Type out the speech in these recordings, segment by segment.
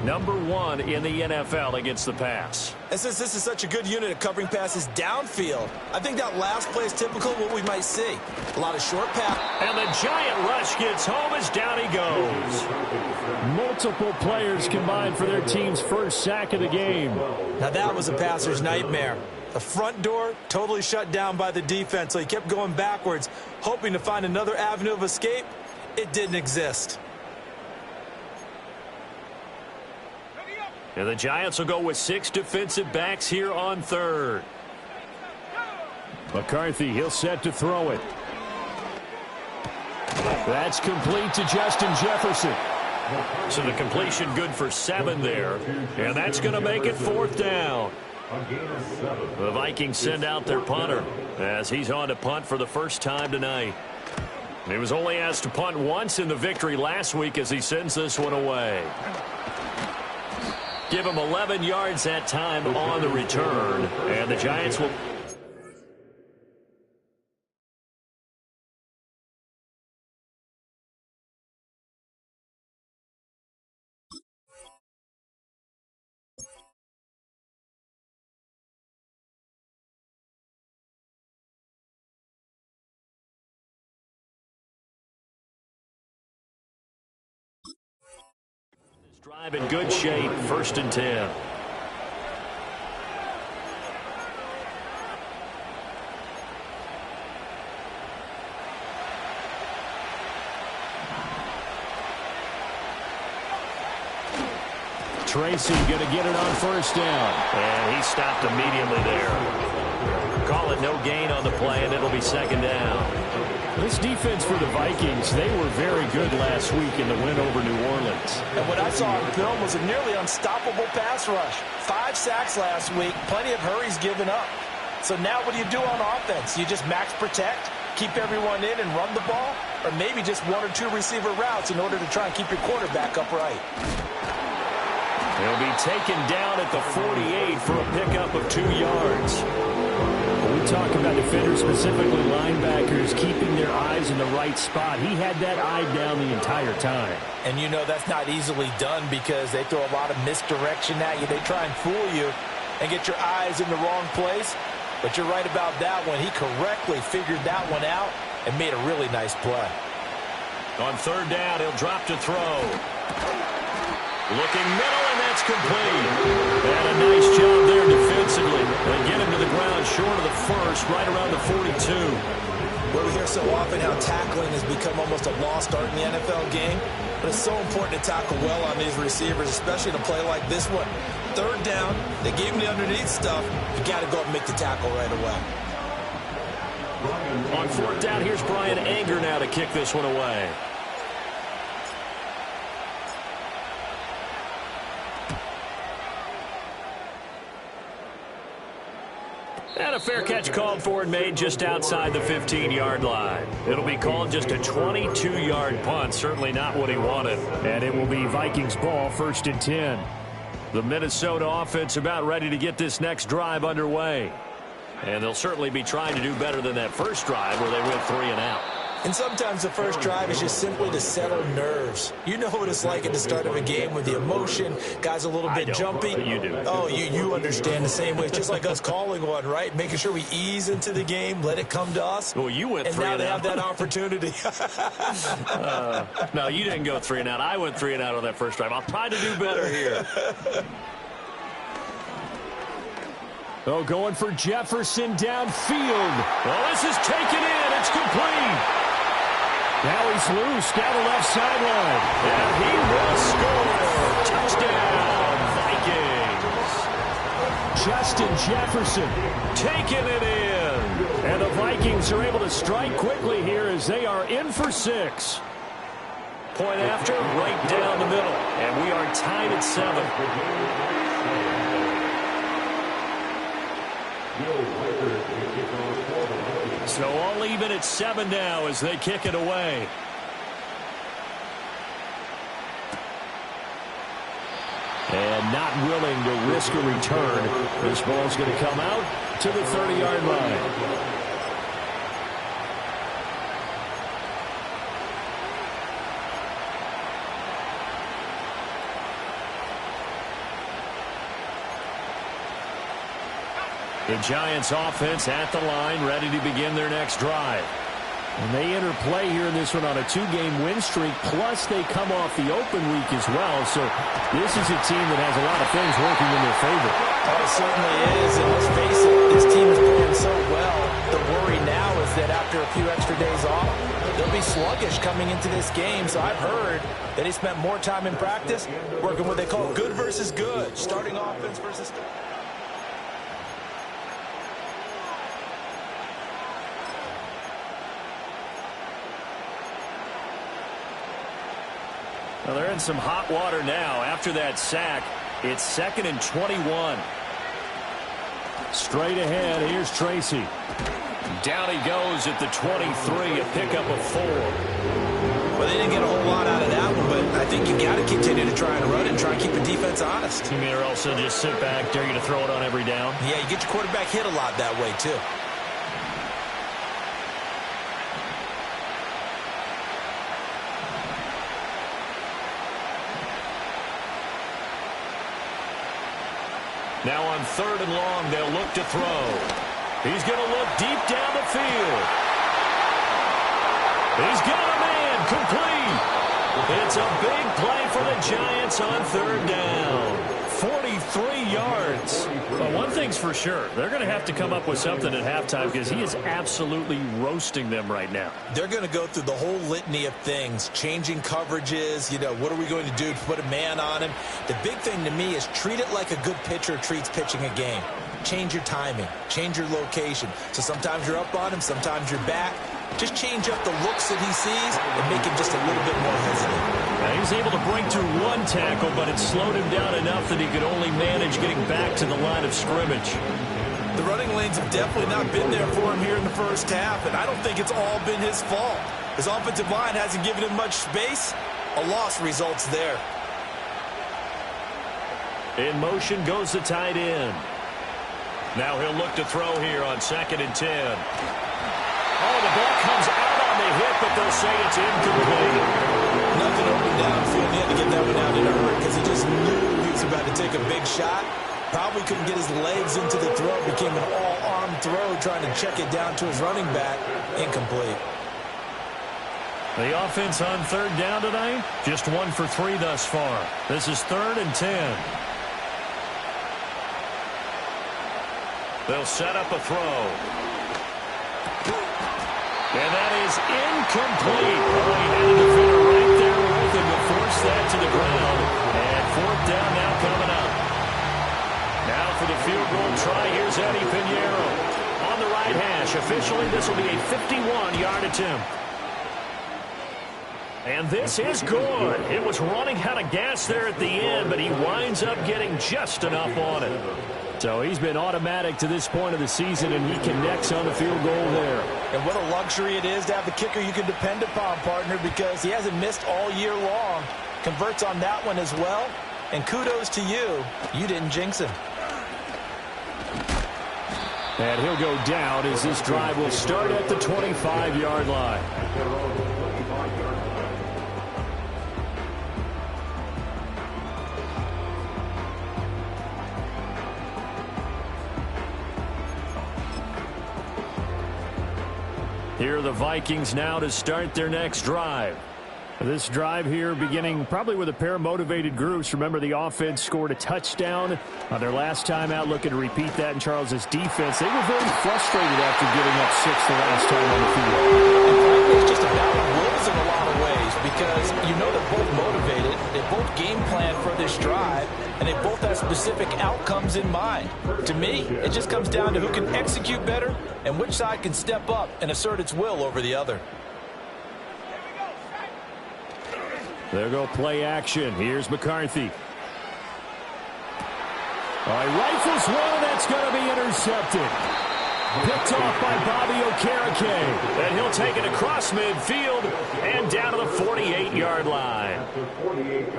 #1 in the NFL against the pass. And since this is such a good unit at covering passes downfield, I think that last play is typical of what we might see. A lot of short pass. And the giant rush gets home as down he goes. Multiple players combined for their team's first sack of the game. Now that was a passer's nightmare. The front door totally shut down by the defense, so he kept going backwards, hoping to find another avenue of escape. It didn't exist. And the Giants will go with 6 defensive backs here on 3rd. McCarthy, he'll set to throw it. That's complete to Justin Jefferson. So the completion good for 7 there. And that's going to make it 4th down. The Vikings send out their punter as he's on to punt for the first time tonight. He was only asked to punt once in the victory last week as he sends this one away. Give him 11 yards that time on the return. And the Giants will... drive in good shape, 1st and 10. Tracy going to get it on 1st down. And he stopped immediately there. Call it no gain on the play, and it'll be 2nd down. This defense for the Vikings, they were very good last week in the win over New Orleans. And what I saw on film was a nearly unstoppable pass rush. 5 sacks last week, plenty of hurries given up. So now what do you do on offense? You just max protect, keep everyone in and run the ball, or maybe just 1 or 2 receiver routes in order to try and keep your quarterback upright. He'll be taken down at the 48 for a pickup of 2 yards. When we talk about defenders, specifically linebackers, keeping their eyes in the right spot, he had that eye down the entire time. And you know that's not easily done because they throw a lot of misdirection at you. They try and fool you and get your eyes in the wrong place. But you're right about that one. He correctly figured that one out and made a really nice play. On 3rd down, he'll drop to throw. Looking middle, and that's complete. And a nice job there defensively. They get him to the ground short of the 1st, right around the 42. Well, we hear so often how tackling has become almost a lost art in the NFL game. But it's so important to tackle well on these receivers, especially in a play like this one. 3rd down, they gave him the underneath stuff. You got to go up and make the tackle right away. On 4th down, here's Brian Anger now to kick this one away. And a fair catch called for and made just outside the 15-yard line. It'll be called just a 22-yard punt. Certainly not what he wanted. And it will be Vikings ball, 1st and 10. The Minnesota offense about ready to get this next drive underway. And they'll certainly be trying to do better than that first drive where they went 3 and out. And sometimes the first drive is just simply to settle nerves. You know what it's like at the start of a game with the emotion, guys a little bit jumpy. You do. Oh, you understand the same way. It's just like us calling one, right? Making sure we ease into the game, let it come to us. Well, you went 3 and and out. out. And now they have that opportunity. No, you didn't go 3 and out. I went 3 and out on that first drive. I'll try to do better here. Oh, going for Jefferson downfield. Well, this is taken in. It's complete. Now he's loose down the left sideline. And he will score. Touchdown, Vikings. Justin Jefferson taking it in. And the Vikings are able to strike quickly here as they are in for 6. Point after, right down the middle. And we are tied at 7. So all even at 7 now as they kick it away. And not willing to risk a return. This ball's going to come out to the 30-yard line. The Giants offense at the line, ready to begin their next drive. And they enter play here in this one on a 2-game win streak, plus they come off the open week as well. So this is a team that has a lot of things working in their favor. Oh, it certainly is, and let's face it, this team is playing so well. The worry now is that after a few extra days off, they'll be sluggish coming into this game. So I've heard that he spent more time in practice working what they call good versus good, starting offense versus... Well, they're in some hot water now. After that sack, it's 2nd and 21. Straight ahead, here's Tracy. Down he goes at the 23, a pickup of 4. Well, they didn't get a whole lot out of that one, but I think you got to continue to try and run and try and keep the defense honest. You mean or else they'll just sit back, dare you to throw it on every down? Yeah, you get your quarterback hit a lot that way, too. Now on 3rd and long, they'll look to throw. He's going to look deep down the field. He's got a man complete. It's a big play for the Giants on 3rd down. 43 yards. Well, one thing's for sure. They're going to have to come up with something at halftime because he is absolutely roasting them right now. They're going to go through the whole litany of things, changing coverages, what are we going to do to put a man on him? The big thing to me is treat it like a good pitcher treats pitching a game. Change your timing, change your location. So sometimes you're up on him, sometimes you're back. Just change up the looks that he sees and make him just a little bit more hesitant. Now he's able to break through 1 tackle, but it slowed him down enough that he could only manage getting back to the line of scrimmage. The running lanes have definitely not been there for him here in the first half, and I don't think it's all been his fault. His offensive line hasn't given him much space. A loss results there. In motion goes the tight end. Now he'll look to throw here on 2nd and 10. Oh, the ball comes out on the hit, but they'll say it's incomplete. Nothing open downfield. He had to get that one out in a hurry because he just knew he was about to take a big shot. Probably couldn't get his legs into the throw. Became an all-arm throw trying to check it down to his running back. Incomplete. The offense on 3rd down tonight, just 1 for 3 thus far. This is 3rd and 10. They'll set up a throw. And that is incomplete. Oh, he had a defender right there with him to force that to the ground. And 4th down now coming up. Now for the field goal try, here's Eddie Pinheiro. On the right hash, officially this will be a 51-yard attempt. And this is good. It was running out of gas there at the end, but he winds up getting just enough on it. So he's been automatic to this point of the season, and he connects on the field goal there. And what a luxury it is to have the kicker you can depend upon, partner, because he hasn't missed all year long. Converts on that one as well. And kudos to you. You didn't jinx him. And he'll go down as this drive will start at the 25-yard line. Here are the Vikings now to start their next drive. This drive here beginning probably with a pair of motivated groups. Remember, the offense scored a touchdown on their last time out. Looking to repeat that in Charles's defense. They were very frustrated after giving up 6 the last time on the field. And frankly, it's just a battle of wills in a lot of ways because they're both motivated. They both game plan for this drive, and they both have specific outcomes in mind. To me, it just comes down to who can execute better and which side can step up and assert its will over the other. There go play action. Here's McCarthy. All right, rifles one, that's going to be intercepted. Picked off by Bobby Okereke. And he'll take it across midfield and down to the 48-yard line.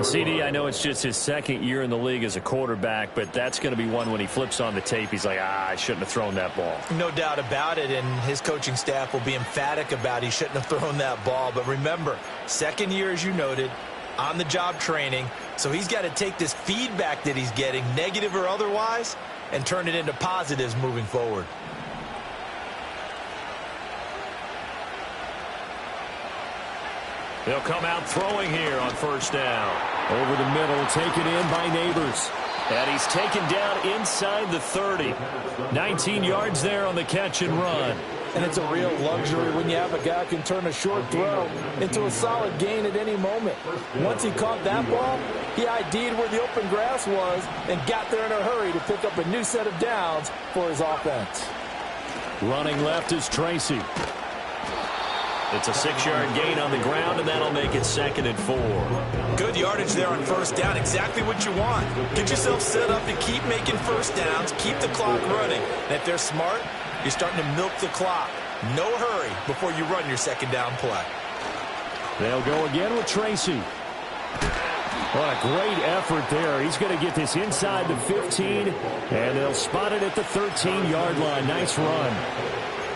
CD, I know it's just his 2nd year in the league as a quarterback, but that's going to be one when he flips on the tape. He's like, I shouldn't have thrown that ball. No doubt about it, and his coaching staff will be emphatic about he shouldn't have thrown that ball. But remember, 2nd year, as you noted, on-the-job training, so he's got to take this feedback that he's getting, negative or otherwise, and turn it into positives moving forward. They'll come out throwing here on first down. Over the middle, taken in by Neighbors. And he's taken down inside the 30. 19 yards there on the catch and run. And it's a real luxury when you have a guy who can turn a short throw into a solid gain at any moment. Once he caught that ball, he ID'd where the open grass was and got there in a hurry to pick up a new set of downs for his offense. Running left is Tracy. It's a 6-yard gain on the ground, and that'll make it 2nd and 4. Good yardage there on first down. Exactly what you want. Get yourself set up to keep making first downs, keep the clock running. And if they're smart, you're starting to milk the clock. No hurry before you run your second down play. They'll go again with Tracy. What a great effort there. He's going to get this inside the 15, and they'll spot it at the 13-yard line. Nice run.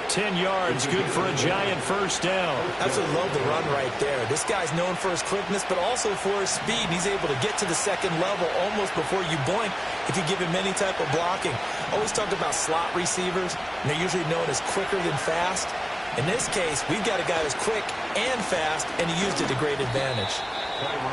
10 yards, good for a giant first down. Absolutely love the run right there. This guy's known for his quickness, but also for his speed. He's able to get to the second level almost before you blink if you give him any type of blocking. Always talked about slot receivers, and they're usually known as quicker than fast. In this case, we've got a guy who's quick and fast, and he used it to great advantage.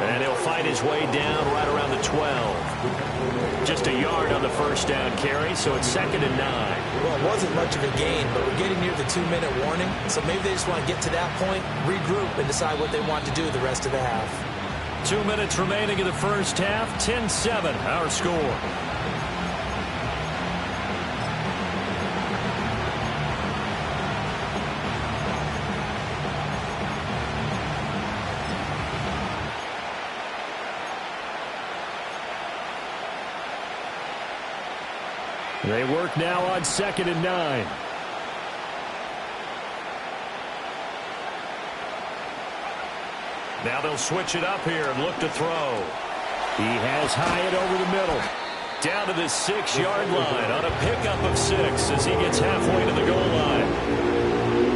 And he'll fight his way down right around the 12. Just a yard on the first down carry, so it's 2nd and 9. Well, it wasn't much of a gain, but we're getting near the 2-minute warning, so maybe they just want to get to that point, regroup, and decide what they want to do the rest of the half. 2 minutes remaining in the first half, 10-7, our score. They work now on 2nd and 9. Now they'll switch it up here and look to throw. He has Hyatt over the middle. Down to the 6-yard line on a pickup of 6 as he gets halfway to the goal line.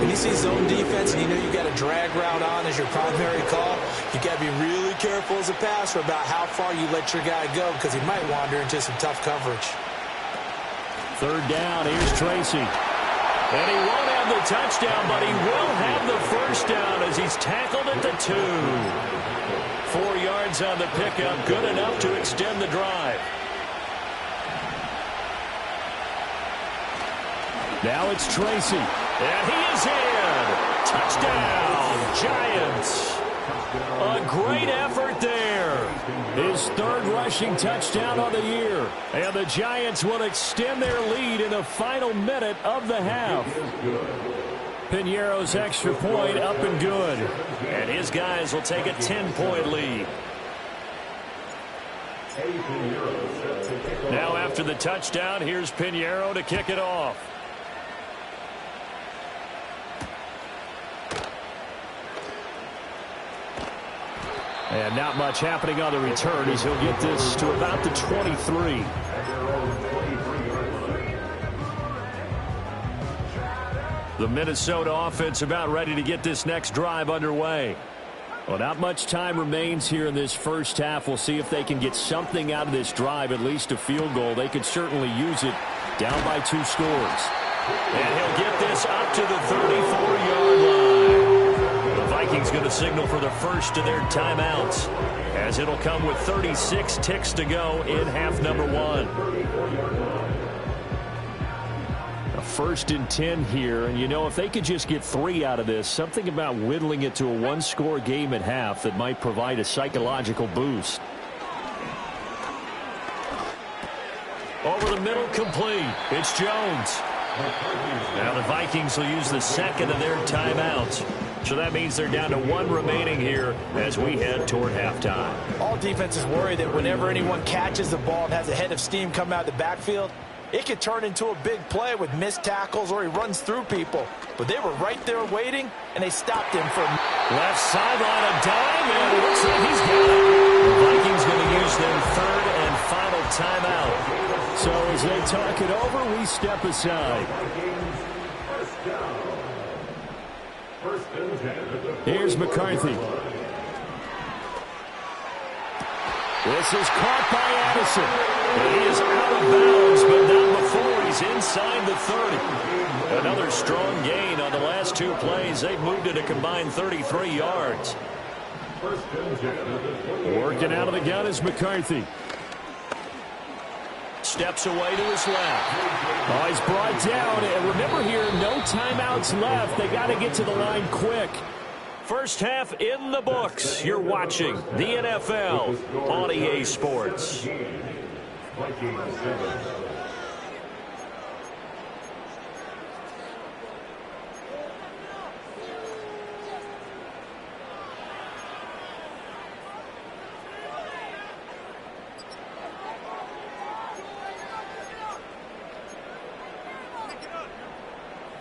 When you see zone defense and you know you got a drag route on as your primary call, you got to be really careful as a passer about how far you let your guy go because he might wander into some tough coverage. 3rd down, here's Tracy. And he won't have the touchdown, but he will have the first down as he's tackled at the 2. 4 yards on the pickup, good enough to extend the drive. Now it's Tracy. And he is in. Touchdown, Giants. A great effort there. His 3rd rushing touchdown on the year. And the Giants will extend their lead in the final minute of the half. Piñeiro's extra point up and good. And his guys will take a 10-point lead. Now after the touchdown, here's Piñeiro to kick it off. And not much happening on the return as he'll get this to about the 23. The Minnesota offense about ready to get this next drive underway. Well, not much time remains here in this first half. We'll see if they can get something out of this drive, at least a field goal. They could certainly use it down by 2 scores. And he'll get this up to the 34-yard line. The Vikings going to signal for the first of their timeouts, as it'll come with 36 ticks to go in half number 1. A 1st and 10 here, and you know, if they could just get 3 out of this, something about whittling it to a 1-score game at half that might provide a psychological boost. Over the middle, complete. It's Jones. Now the Vikings will use the 2nd of their timeouts. So that means they're down to 1 remaining here as we head toward halftime. All defenses worry that whenever anyone catches the ball and has a head of steam come out of the backfield, it could turn into a big play with missed tackles or he runs through people. But they were right there waiting, and they stopped him from left sideline, a dime, and it looks like he's got it. The Vikings going to use their 3rd and final timeout. So as they talk it over, we step aside. Here's McCarthy. This is caught by Addison. And he is out of bounds, but not before he's inside the 30. Another strong gain on the last two plays. They've moved it a combined 33 yards. Working out of the gun is McCarthy. Steps away to his left. Oh, he's brought down. And remember here, no timeouts left. They got to get to the line quick. First half in the books. You're watching the NFL on EA Sports.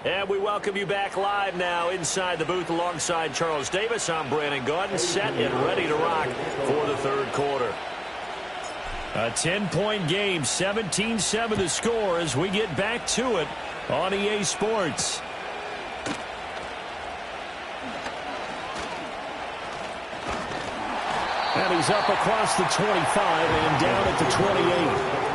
And we welcome you back live now inside the booth alongside Charles Davis. I'm Brandon Gaudin, set and ready to rock for the third quarter. A 10-point game, 17-7 the score as we get back to it on EA Sports. And he's up across the 25 and down at the 28.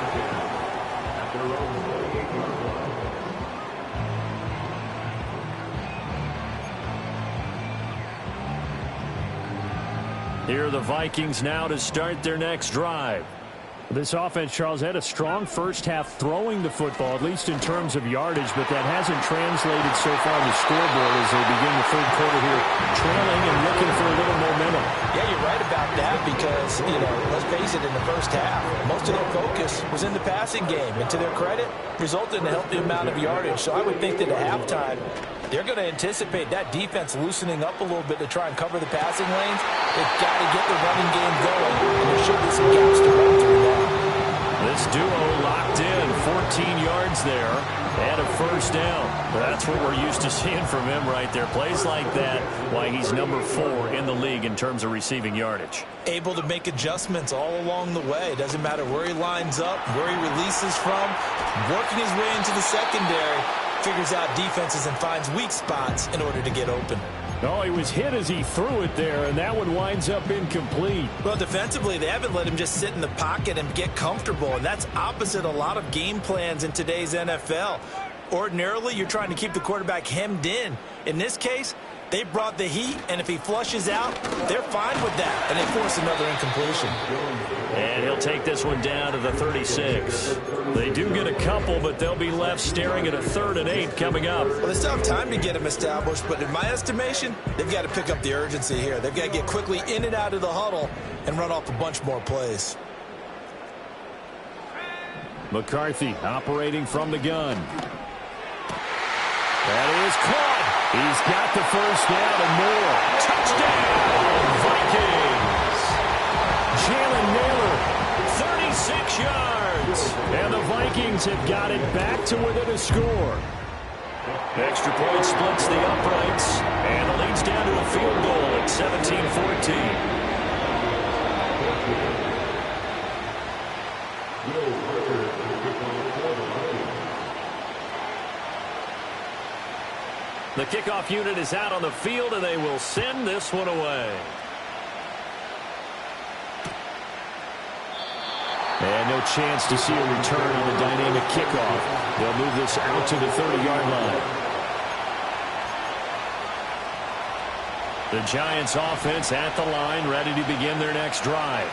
Here are the Vikings now to start their next drive. This offense, Charles, had a strong first half throwing the football, at least in terms of yardage, but that hasn't translated so far on the scoreboard as they begin the third quarter here, trailing and looking for a little momentum. Yeah, you're right about that because, let's face it, in the first half, most of their focus was in the passing game. And to their credit, resulted in a healthy amount of yardage. So I would think that at halftime, they're going to anticipate that defense loosening up a little bit to try and cover the passing lanes. They've got to get the running game going, and there should be some gaps to run through now. This duo locked in, 14 yards there, and a first down. That's what we're used to seeing from him right there. Plays like that, why he's number 4 in the league in terms of receiving yardage. Able to make adjustments all along the way. Doesn't matter where he lines up, where he releases from, working his way into the secondary, figures out defenses and finds weak spots in order to get open. Oh, he was hit as he threw it there, and that one winds up incomplete. Well, defensively, they haven't let him just sit in the pocket and get comfortable, and that's opposite a lot of game plans in today's NFL. Ordinarily, you're trying to keep the quarterback hemmed in. In this case, they brought the heat, and if he flushes out, they're fine with that, and they force another incompletion. And he'll take this one down to the 36. They do get a couple, but they'll be left staring at a 3rd and 8 coming up. Well, they still have time to get him established, but in my estimation, they've got to pick up the urgency here. They've got to get quickly in and out of the huddle and run off a bunch more plays. McCarthy operating from the gun. That is caught. He's got the first down and more. Touchdown, Vikings! Jalen Naylor, 36 yards. and the Vikings have got it back to within a score. Extra point splits the uprights, and the lead's down to a field goal at 17-14. The kickoff unit is out on the field, and they will send this one away. And no chance to see a return on the dynamic kickoff. They'll move this out to the 30-yard line. The Giants offense at the line, ready to begin their next drive.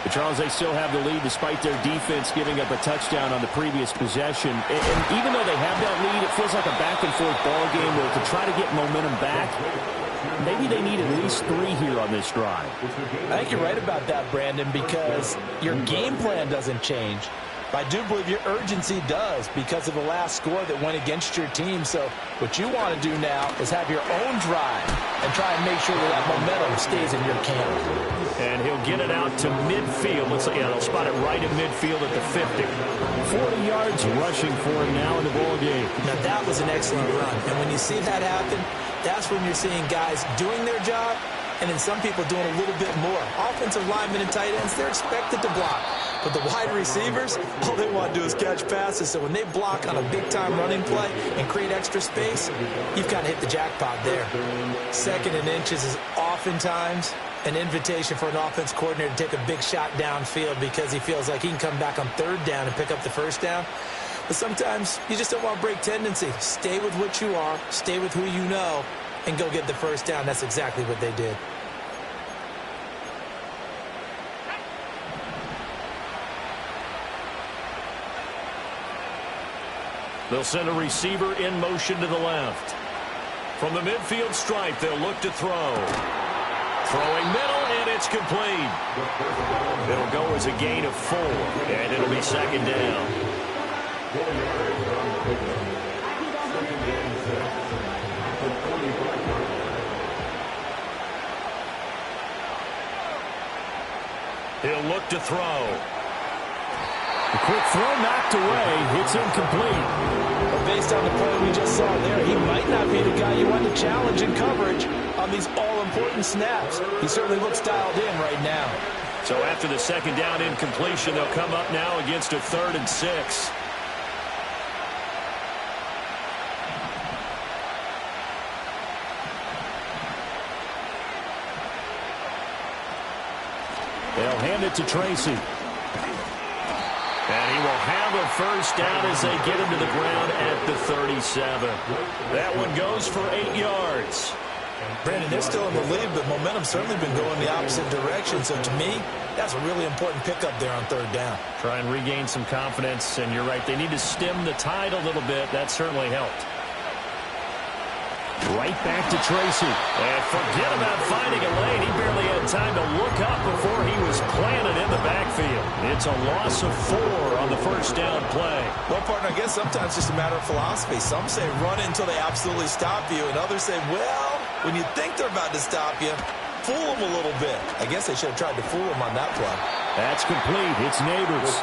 But Charles, they still have the lead despite their defense giving up a touchdown on the previous possession. And even though they have that lead, it feels like a back-and-forth ball game where to try to get momentum back, maybe they need at least 3 here on this drive. I think you're right about that, Brandon, because your game plan doesn't change. But I do believe your urgency does because of the last score that went against your team. So what you want to do now is have your own drive and try and make sure that momentum stays in your camp. And he'll get it out to midfield. Looks like they'll spot it right in midfield at the 50. 40 yards rushing for him now in the ball game. Now that was an excellent run. And when you see that happen, that's when you're seeing guys doing their job and then some people doing a little bit more. Offensive linemen and tight ends, they're expected to block. But the wide receivers, all they want to do is catch passes. So when they block on a big-time running play and create extra space, you've got to hit the jackpot there. 2nd and inches is oftentimes an invitation for an offense coordinator to take a big shot downfield because he feels like he can come back on third down and pick up the first down. But sometimes you just don't want to break tendency. Stay with what you are, stay with who you know, and go get the first down. That's exactly what they did. They'll send a receiver in motion to the left. From the midfield stripe, they'll look to throw. Throwing middle, and it's complete. It'll go as a gain of 4, and it'll be second down. He'll look to throw. The quick throw knocked away. It's incomplete. But based on the play we just saw there, he might not be the guy you want to challenge in coverage on these all-important snaps. He certainly looks dialed in right now. So after the second down incompletion, they'll come up now against a 3rd and 6. They'll hand it to Tracy. And he will have a first down as they get him to the ground at the 37. That one goes for 8 yards. Brandon, they're still in the lead, but momentum's certainly been going the opposite direction. So to me, that's a really important pickup there on 3rd down. Try and regain some confidence, and you're right, they need to stem the tide a little bit. That certainly helped. Right back to Tracy. And forget about finding a lane. He barely had time to look up before he was planted in the backfield. It's a loss of 4 on the first down play. Well, partner, I guess sometimes it's just a matter of philosophy. Some say run it until they absolutely stop you, and others say, well, when you think they're about to stop you, fool them a little bit. I guess they should have tried to fool them on that play. That's complete. It's Neighbors.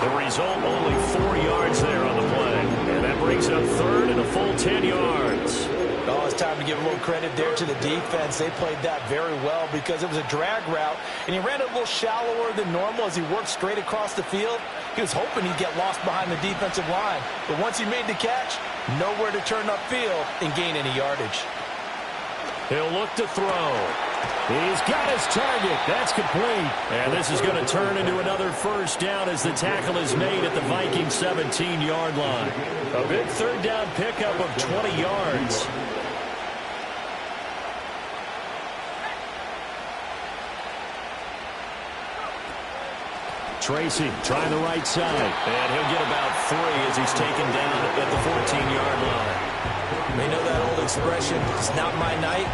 The result, only 4 yards there on the play. And that brings up 3rd and a full 10 yards. Oh, it's time to give a little credit there to the defense. They played that very well because it was a drag route, and he ran it a little shallower than normal as he worked straight across the field. He was hoping he'd get lost behind the defensive line, but once he made the catch, nowhere to turn upfield and gain any yardage. He'll look to throw. He's got his target. That's complete. And this is going to turn into another first down as the tackle is made at the Vikings 17-yard line. A big 3rd down pickup of 20 yards. Tracy trying the right side. And he'll get about 3 as he's taken down at the 14-yard line. You know that old expression, it's not my night?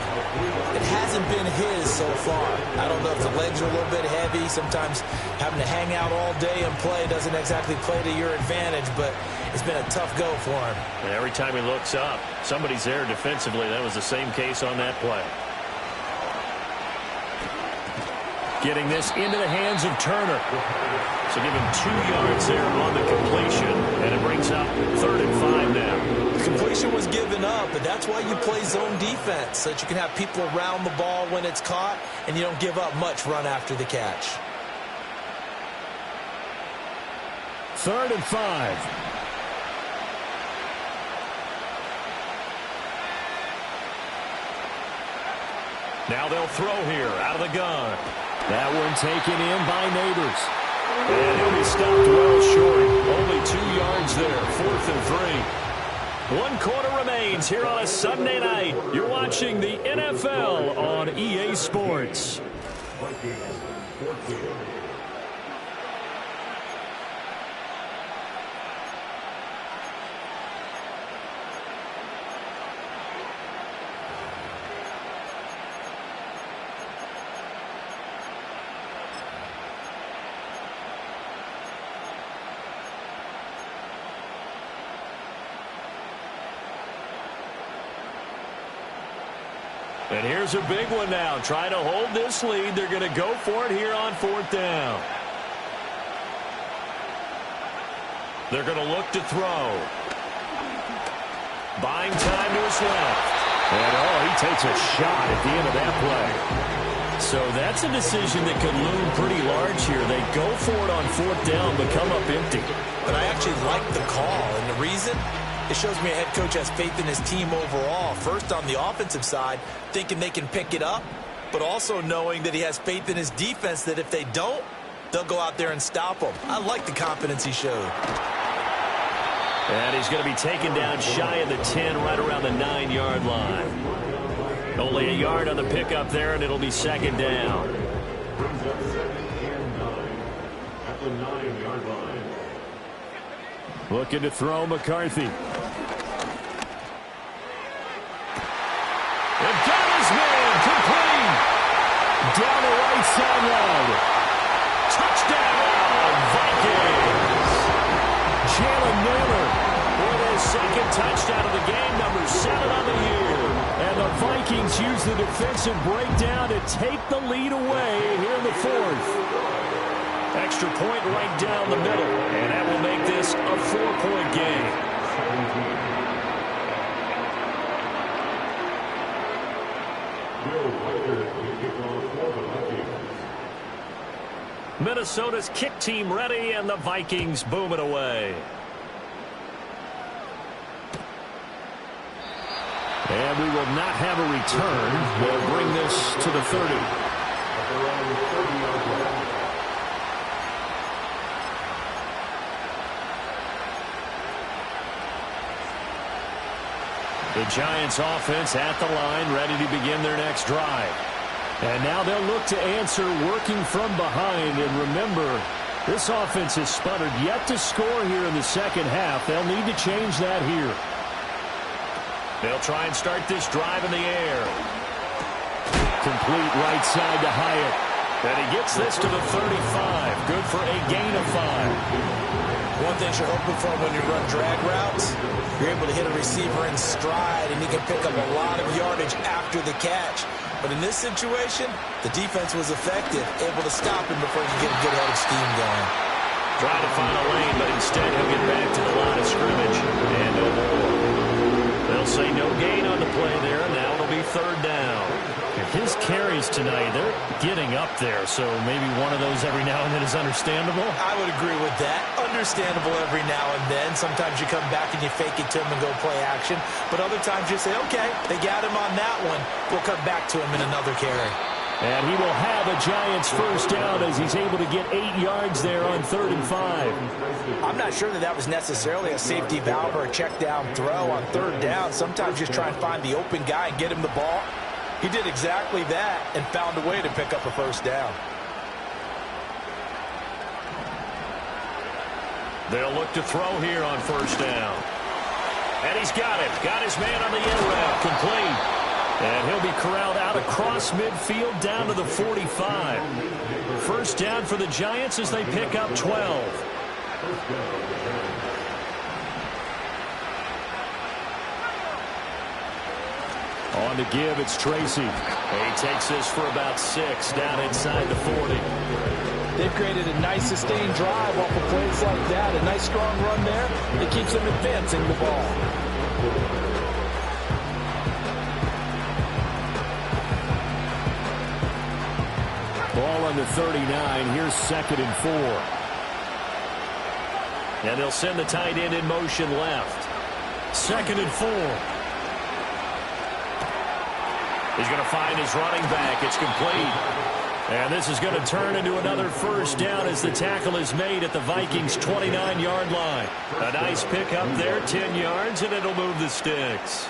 It hasn't been his so far. I don't know if the legs are a little bit heavy. Sometimes having to hang out all day and play doesn't exactly play to your advantage, but it's been a tough go for him. And every time he looks up, somebody's there defensively. That was the same case on that play. Getting this into the hands of Turner. So give him 2 yards there on the completion, and it brings up 3rd and 5 now. The completion was given up, but that's why you play zone defense, so that you can have people around the ball when it's caught, and you don't give up much run after the catch. 3rd and 5. Now they'll throw here out of the gun. That one taken in by Neighbors. And he'll be stopped well short. Only 2 yards there. 4th and 3. 1 quarter remains here on a Sunday night. You're watching the NFL on EA Sports. And here's a big one now. Trying to hold this lead. They're going to go for it here on 4th down. They're going to look to throw. Buying time to his left. And, he takes a shot at the end of that play. So that's a decision that could loom pretty large here. They go for it on 4th down, but come up empty. But I actually like the call, and the reason? It shows me a head coach has faith in his team overall. First, on the offensive side, thinking they can pick it up. but also knowing that he has faith in his defense that if they don't, they'll go out there and stop him. I like the confidence he showed. And he's going to be taken down shy of the 10, right around the 9-yard line. Only a yard on the pickup there, and it'll be second down. Brings up 2nd and 9 at the 9-yard line. Looking to throw McCarthy. And got his man, complete. Down the right sideline. Touchdown, Vikings. Jalen Naylor With his second touchdown of the game, number 7 on the year. And the Vikings use the defensive breakdown to take the lead away here in the 4th. Extra point right down the middle, and that will make this a 4-point game. Minnesota's kick team ready, and the Vikings boom it away. And we will not have a return. They'll bring this to the 30. The Giants offense at the line, ready to begin their next drive. And now they'll look to answer working from behind. And remember, this offense has sputtered yet to score here in the second half. They'll need to change that here. They'll try and start this drive in the air. Complete right side to Hyatt. And he gets this to the 35. Good for a gain of 5. One thing you're hoping for when you run drag routes, you're able to hit a receiver in stride, and he can pick up a lot of yardage after the catch. But in this situation, the defense was effective, able to stop him before he could get a good head of steam going. Trying to find a lane, but instead he'll get back to the line of scrimmage. And no more. They'll say no gain on the play there, and now it'll be 3rd down. His carries tonight, they're getting up there, so maybe one of those every now and then is understandable. I would agree with that. Understandable every now and then. Sometimes you come back and you fake it to him and go play action. But other times you say, okay, they got him on that one. We'll come back to him in another carry. And he will have a Giants first down as he's able to get 8 yards there on 3rd and 5. I'm not sure that that was necessarily a safety valve or a check down throw on 3rd down. Sometimes just try and find the open guy and get him the ball. He did exactly that and found a way to pick up a first down. They'll look to throw here on 1st down. And he's got it. Got his man on the in route. Complete. And he'll be corralled out across midfield down to the 45. First down for the Giants as they pick up 12. On to give, it's Tracy. He takes this for about 6 down inside the 40. They've created a nice sustained drive off of plays like that. A nice strong run there that keeps them advancing the ball. Ball on the 39. Here's 2nd and 4. And they'll send the tight end in motion left. 2nd and 4. He's going to find his running back. It's complete. And this is going to turn into another first down as the tackle is made at the Vikings' 29-yard line. A nice pick up there, 10 yards, and it'll move the sticks.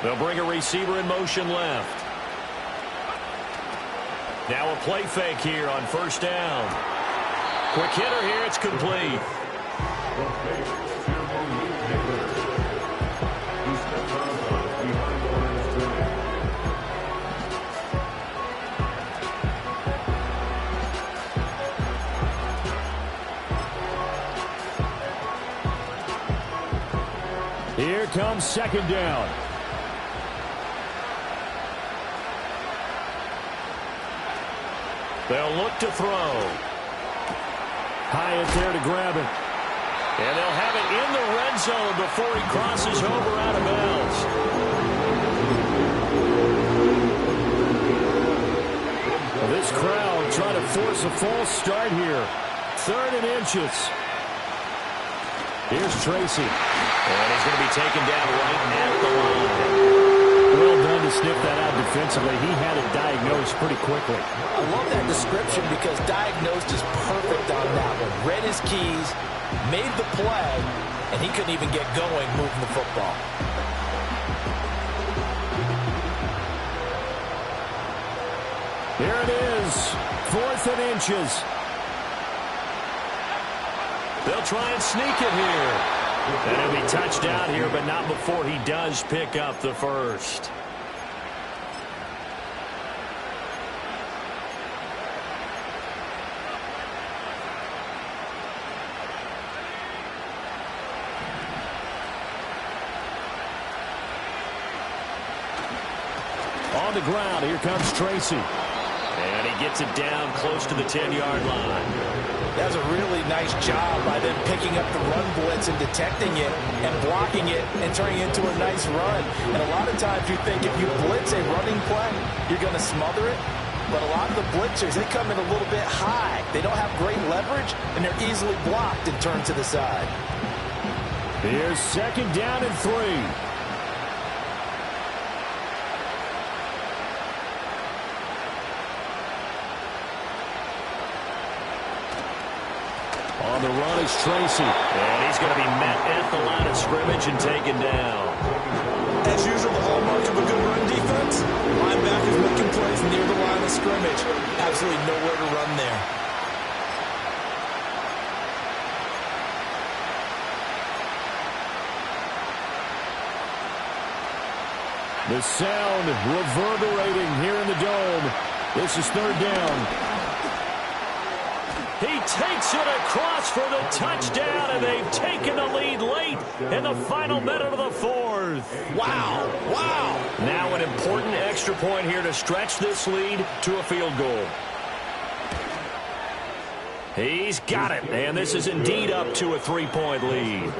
They'll bring a receiver in motion left. Now a play fake here on 1st down. Quick hitter here, it's complete. Here comes 2nd down. They'll look to throw. Hyatt there to grab it. And they'll have it in the red zone before he crosses over out of bounds. this crowd trying to force a false start here. 3rd and inches. Here's Tracy. And he's going to be taken down right at the line. Well done to sniff that out defensively. He had it diagnosed pretty quickly. I love that description because diagnosed is perfect on that one. Read his keys, made the play, and he couldn't even get going moving the football. Here it is. 4th and inches. They'll try and sneak it here. And he'll be touched out here, but not before he does pick up the first. On the ground, here comes Tracy. And he gets it down close to the 10-yard line. That was a really nice job by them picking up the run blitz and detecting it and blocking it and turning it into a nice run. And a lot of times you think if you blitz a running play, you're going to smother it. But a lot of the blitzers, they come in a little bit high. They don't have great leverage, and they're easily blocked and turned to the side. Here's 2nd down and 3. On the run is Tracy. And he's going to be met at the line of scrimmage and taken down. As usual, the hallmark of a good run defense, linebackers making plays near the line of scrimmage. Absolutely nowhere to run there. The sound reverberating here in the dome. This is 3rd down. He takes it across for the touchdown, and they've taken the lead late in the final minute of the 4th. Wow, wow. Now an important extra point here to stretch this lead to a field goal. He's got it, and this is indeed up to a 3-point lead.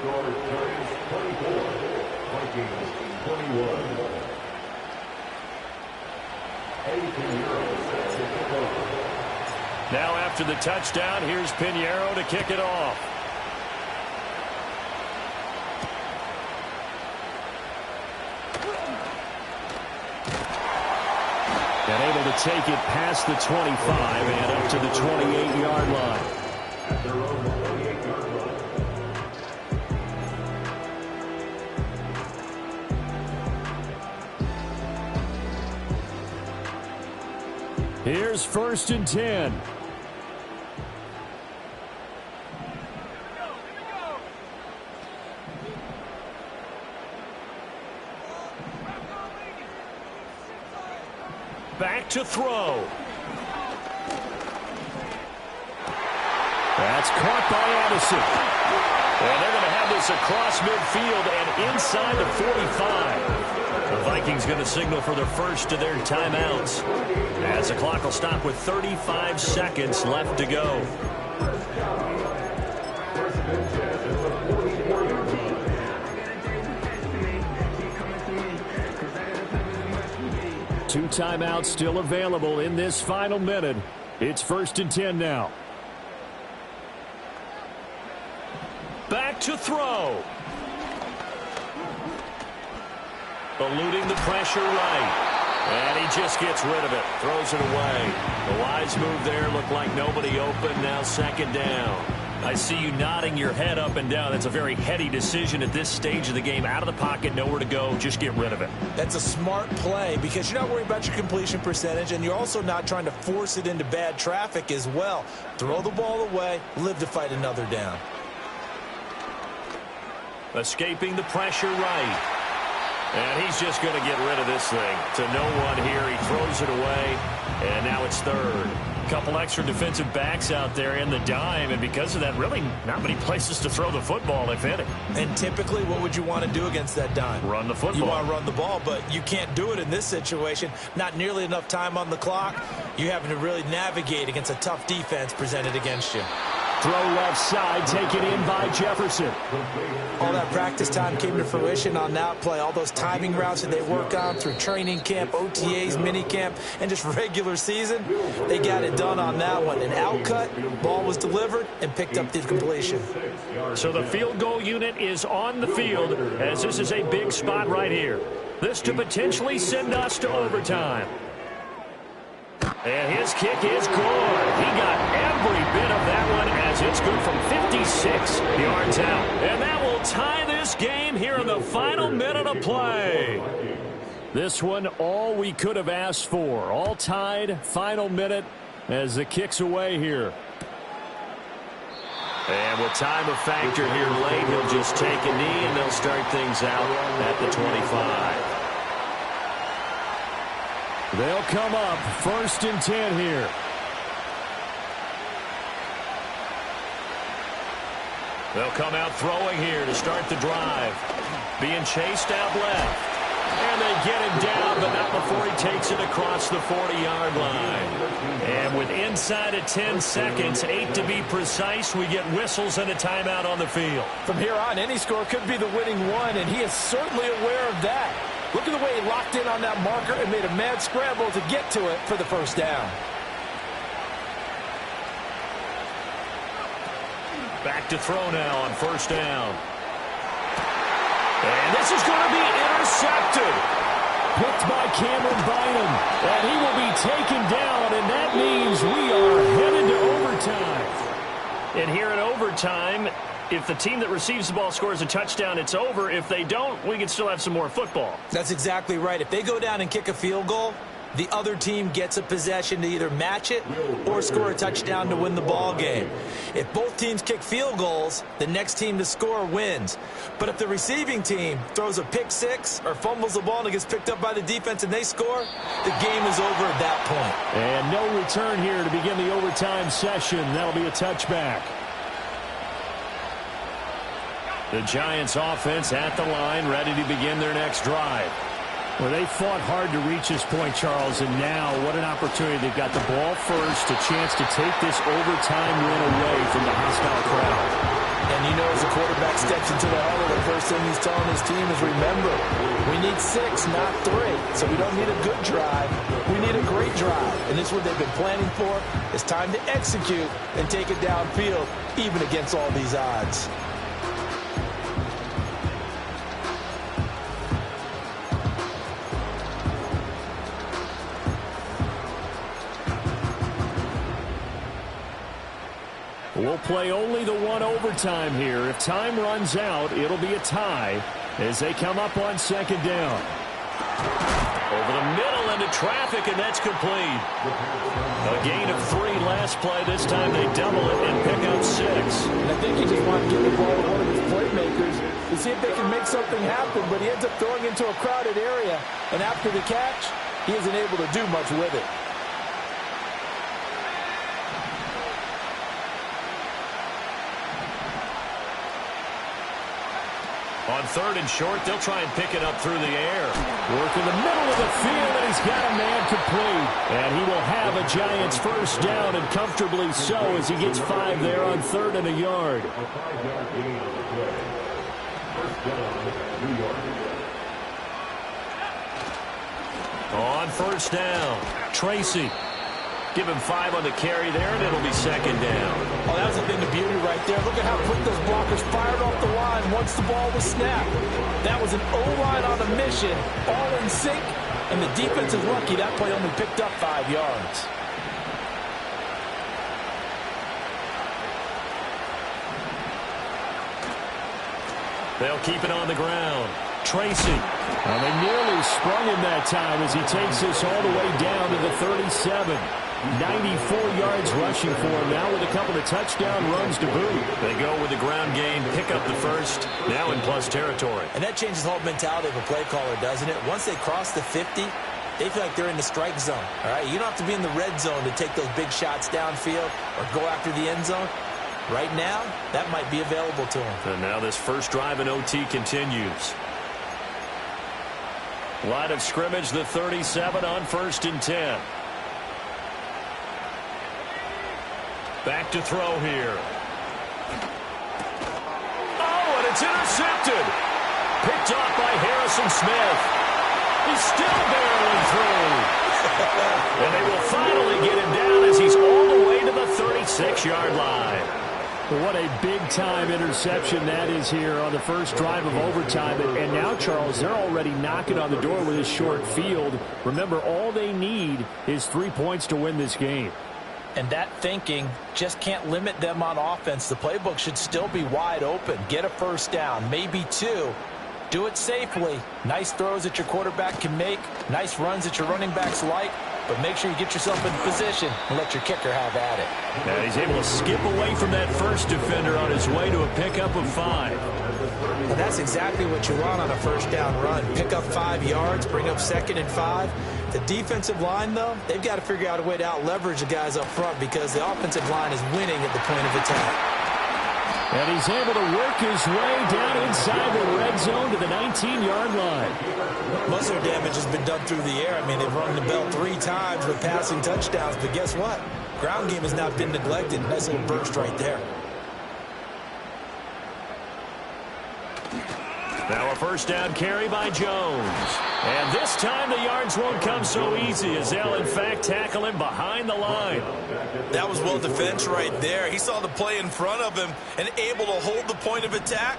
Now after the touchdown, here's Pinheiro to kick it off. And able to take it past the 25 and up to the 28-yard line. At their own 28-yard line. Here's 1st and 10. Back to throw. That's caught by Addison. And they're going to have this across midfield and inside the 45. The Vikings going to signal for the first of their timeouts, as the clock will stop with 35 seconds left to go. Two timeouts still available in this final minute. It's 1st and 10 now. Back to throw. Eluding the pressure right. And he just gets rid of it. Throws it away. The wise move there. Looked like nobody open. Now 2nd down. I see you nodding your head up and down. That's a very heady decision at this stage of the game. Out of the pocket, nowhere to go. Just get rid of it. That's a smart play because you're not worried about your completion percentage, and you're also not trying to force it into bad traffic as well. Throw the ball away, live to fight another down. Escaping the pressure right. And he's just going to get rid of this thing. To no one here. He throws it away. And now it's 3rd. Couple extra defensive backs out there in the dime. And because of that, really not many places to throw the football, if any. And typically, what would you want to do against that dime? Run the football. You want to run the ball, but you can't do it in this situation. Not nearly enough time on the clock. You're having to really navigate against a tough defense presented against you. throw left side, taken in by Jefferson. All that practice time came to fruition on that play. All those timing routes that they work on through training camp, OTAs, minicamp, and just regular season, they got it done on that one. An outcut, ball was delivered, and picked up the completion. So the field goal unit is on the field as this is a big spot right here. This to potentially send us to overtime. And his kick is good. He got every bit of that one as it's good from 56 yards out. And that will tie this game here in the final minute of play. This one, all we could have asked for. All tied, final minute as the kick's away here. And with time a factor here late, he'll just take a knee and they'll start things out at the 25. They'll come up 1st and 10 here. They'll come out throwing here to start the drive. Being chased out left. And they get him down, but not before he takes it across the 40-yard line. And with inside of 10 seconds, 8 to be precise, we get whistles and a timeout on the field. From here on, any score could be the winning one, and he is certainly aware of that. Look at the way he locked in on that marker and made a mad scramble to get to it for the first down. Back to throw now on 1st down. And this is going to be intercepted. Picked by Cameron Bynum. And he will be taken down, and that means we are headed to overtime. And here in overtime, if the team that receives the ball scores a touchdown, it's over. If they don't, we can still have some more football. That's exactly right. If they go down and kick a field goal, the other team gets a possession to either match it or score a touchdown to win the ball game. If both teams kick field goals, the next team to score wins. But if the receiving team throws a pick six or fumbles the ball and it gets picked up by the defense and they score, the game is over at that point. And no return here to begin the overtime session. That'll be a touchback. The Giants offense at the line, ready to begin their next drive. Well, they fought hard to reach this point, Charles, and now what an opportunity. They've got the ball first, a chance to take this overtime win away from the hostile crowd. And you know, as the quarterback steps into the huddle, the first thing he's telling his team is, remember, we need 6, not 3. So we don't need a good drive. We need a great drive. And this is what they've been planning for. It's time to execute and take it downfield, even against all these odds. We'll play only the one overtime here. If time runs out, it'll be a tie as they come up on 2nd down. Over the middle into traffic, and that's complete. A gain of 3 last play. This time they double it and pick up 6. And I think he just wanted to give the ball to one of his playmakers to see if they can make something happen, but he ends up throwing into a crowded area, and after the catch, he isn't able to do much with it. On 3rd and short, they'll try and pick it up through the air. Work in the middle of the field, and he's got a man complete. And he will have a Giants first down, and comfortably so as he gets 5 there on 3rd and a yard. A 5-yard gain on the play. First down, New York. On 1st down, Tracy. Give him 5 on the carry there, and it'll be 2nd down. Oh, that was a thing of beauty right there. Look at how quick those blockers fired off the line once the ball was snapped. That was an O-line on a mission, all in sync, and the defense is lucky that play only picked up 5 yards. They'll keep it on the ground. Tracy. Well, they nearly sprung him that time as he takes this all the way down to the 37. 94 yards rushing for him now with a couple of touchdown runs to boot. They go with the ground game, pick up the first, now in plus territory. And that changes the whole mentality of a play caller, doesn't it? Once they cross the 50, they feel like they're in the strike zone. All right, you don't have to be in the red zone to take those big shots downfield or go after the end zone. Right now, that might be available to them. And now this first drive in OT continues. Line of scrimmage, the 37 on 1st and 10. Back to throw here. Oh, and it's intercepted. Picked off by Harrison Smith. He's still barreling through. And they will finally get him down as he's all the way to the 36-yard line. What a big-time interception that is here on the first drive of overtime. And now, Charles, they're already knocking on the door with this short field. Remember, all they need is 3 points to win this game. And that thinking just can't limit them on offense. The playbook should still be wide open. Get a first down, maybe 2. Do it safely. Nice throws that your quarterback can make. Nice runs that your running backs like. But make sure you get yourself in position and let your kicker have at it. Now he's able to skip away from that first defender on his way to a pickup of 5. And that's exactly what you want on a first down run. Pick up 5 yards, bring up 2nd and 5. The defensive line, though, they've got to figure out a way to out-leverage the guys up front because the offensive line is winning at the point of attack. And he's able to work his way down inside the red zone to the 19-yard line. Most of their damage has been done through the air. I mean, they've rung the bell 3 times with passing touchdowns. But guess what? Ground game has not been neglected. Nice little burst right there. Now a first down carry by Jones. And this time the yards won't come so easy as they'll, in fact, tackle him behind the line. That was well defense right there. He saw the play in front of him and able to hold the point of attack.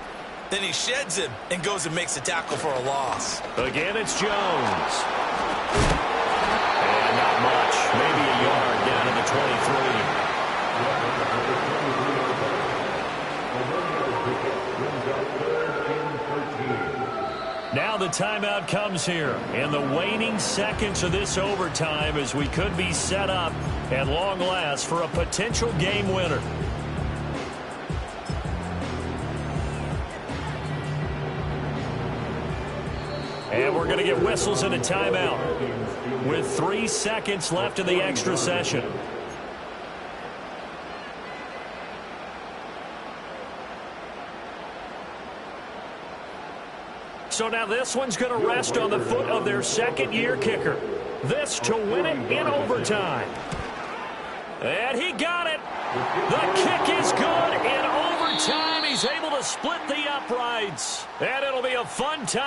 Then he sheds him and goes and makes a tackle for a loss. Again, it's Jones. And not much. Maybe a yard down to the 23. Now the timeout comes here in the waning seconds of this overtime as we could be set up at long last for a potential game winner. And we're going to get whistles and a timeout with 3 seconds left in the extra session. So now this one's going to rest on the foot of their second-year kicker. This to win it in overtime. And he got it. The kick is good in overtime. He's able to split the uprights. And it'll be a fun time.